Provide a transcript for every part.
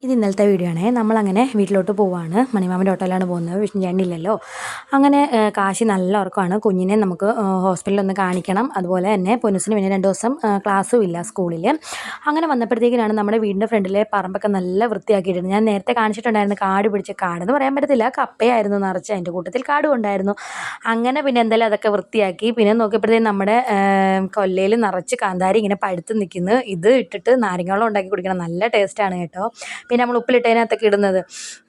ഇത് ഇന്നലത്തെ വീഡിയോ ആണേ. നമ്മളങ്ങനെ വീട്ടിലോട്ട് പോവാണ്. മണിമാമൻ്റെ ഓട്ടോയിലാണ് പോകുന്നത്. വിഷ്ണു ചേട്ടനില്ലല്ലോ. അങ്ങനെ കാശി നല്ല ഉറക്കമാണ്. കുഞ്ഞിനെ നമുക്ക് ഹോസ്പിറ്റലിൽ ഒന്ന് കാണിക്കണം. അതുപോലെ തന്നെ പൊന്നുസിന് പിന്നെ 2 ദിവസം ക്ലാസ്സും ഇല്ല സ്കൂളിൽ. അങ്ങനെ വന്നപ്പോഴത്തേക്കിനാണ് നമ്മുടെ വീടിൻ്റെ ഫ്രണ്ടിലെ പറമ്പൊക്കെ നല്ല വൃത്തിയാക്കിയിട്ടുണ്ട്. ഞാൻ നേരത്തെ കാണിച്ചിട്ടുണ്ടായിരുന്നു കാട് പിടിച്ച കാടെന്ന് പറയാൻ പറ്റത്തില്ല, കപ്പയായിരുന്നു നിറച്ച്, അതിൻ്റെ കൂട്ടത്തിൽ കാടും ഉണ്ടായിരുന്നു. അങ്ങനെ പിന്നെ എന്തായാലും അതൊക്കെ വൃത്തിയാക്കി. പിന്നെ നോക്കിയപ്പോഴത്തേക്കും നമ്മുടെ കൊല്ലയിൽ നിറച്ച് കാന്താരി ഇങ്ങനെ പഴുത്ത് നിൽക്കുന്നു. ഇത് ഇട്ടിട്ട് നാരങ്ങാവെള്ളം ഉണ്ടാക്കി കുടിക്കണം, നല്ല ടേസ്റ്റാണ് കേട്ടോ. പിന്നെ നമ്മൾ ഉപ്പിലിട്ടതിനകത്തൊക്കെ ഇടുന്നത്.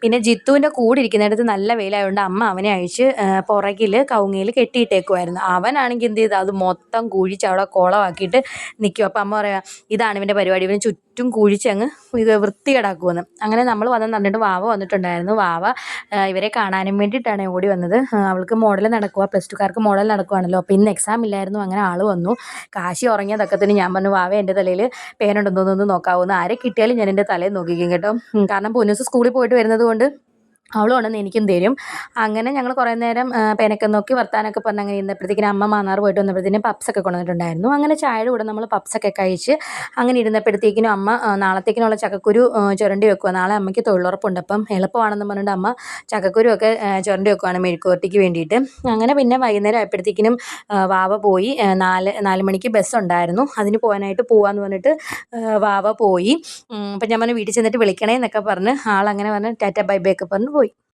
പിന്നെ ജിത്തുവിൻ്റെ കൂടെ ഇരിക്കുന്നിടത്ത് നല്ല വെയിലായതുകൊണ്ട് അമ്മ അവനെ അഴിച്ച് പുറകിൽ കവുങ്ങയിൽ കെട്ടിയിട്ടേക്കുമായിരുന്നു. അവനാണെങ്കിൽ എന്ത് ചെയ്തു, അത് മൊത്തം കുഴിച്ച് അവിടെ കുളമാക്കിയിട്ട് നിൽക്കും. അപ്പം അമ്മ പറയാം, ഇതാണ് ഇവൻ്റെ പരിപാടി, ഇവന് ചുറ്റും കുഴിച്ചങ്ങ് ഇത് വൃത്തികേടാക്കുമെന്ന്. അങ്ങനെ നമ്മൾ വന്നെന്ന് പറഞ്ഞിട്ട് വാവ വന്നിട്ടുണ്ടായിരുന്നു. വാവ ഇവരെ കാണാനും വേണ്ടിയിട്ടാണ് ഓടി വന്നത്. അവൾക്ക് മോഡൽ നടക്കുക, +2കാർക്ക് മോഡൽ നടക്കുവാണല്ലോ. അപ്പോൾ ഇന്ന് എക്സാം ഇല്ലായിരുന്നു. അങ്ങനെ ആൾ വന്നു. കാശി ഉറങ്ങിയതൊക്കെ തന്നെ ഞാൻ പറഞ്ഞു, വാവ എൻ്റെ തലയിൽ പേനുണ്ടെന്നൊന്ന് നോക്കാവുന്ന, ആരെ കിട്ടിയാലും ഞാൻ എൻ്റെ തലയിൽ നോക്കിക്കും കേട്ടോ. കാരണം പൊന്നൂസ് സ്കൂളിൽ പോയിട്ട് വരുന്നത് കൊണ്ട് അവളും ഉണ്ടെന്ന് എനിക്കും തരും. അങ്ങനെ ഞങ്ങൾ കുറേ നേരം പേനൊക്കെ നോക്കി വർത്താനൊക്കെ പറഞ്ഞ് അങ്ങനെ ഇരുന്നപ്പോഴത്തേക്കിനും അമ്മ മാന്നാർ പോയിട്ട് വന്നപ്പോഴത്തേനും പപ്സൊക്കെ കൊണ്ടുവന്നിട്ടുണ്ടായിരുന്നു. അങ്ങനെ ചായയുടെ കൂടെ നമ്മൾ പപ്സൊക്കെ കഴിച്ച് അങ്ങനെ ഇരുന്നപ്പോഴത്തേക്കിനും അമ്മ നാളത്തേക്കിനുള്ള ചക്കക്കുരു ചുരണ്ടി വെക്കുക. നാളെ അമ്മയ്ക്ക് തൊഴിലുറപ്പുണ്ട്, അപ്പം എളുപ്പമാണെന്ന് പറഞ്ഞിട്ട് അമ്മ ചക്കക്കുരുവൊക്കെ ചുരണ്ടി വെക്കുകയാണ് മെഴുക്കുവരട്ടിക്ക് വേണ്ടിയിട്ട്. അങ്ങനെ പിന്നെ വൈകുന്നേരം ആയപ്പോഴത്തേക്കിനും വാവ പോയി. 4 മണിക്ക് ബസ്സുണ്ടായിരുന്നു, അതിന് പോകാനായിട്ട് പോവാന്ന് പറഞ്ഞിട്ട് വാവ പോയി. അപ്പം ഞാൻ പറഞ്ഞു വീട്ടിൽ ചെന്നിട്ട് വിളിക്കണേ എന്നൊക്കെ പറഞ്ഞ് ആളങ്ങനെ പറഞ്ഞ് ടാറ്റ ബൈ ബൈ ഒക്കെ പറഞ്ഞ് പോയി.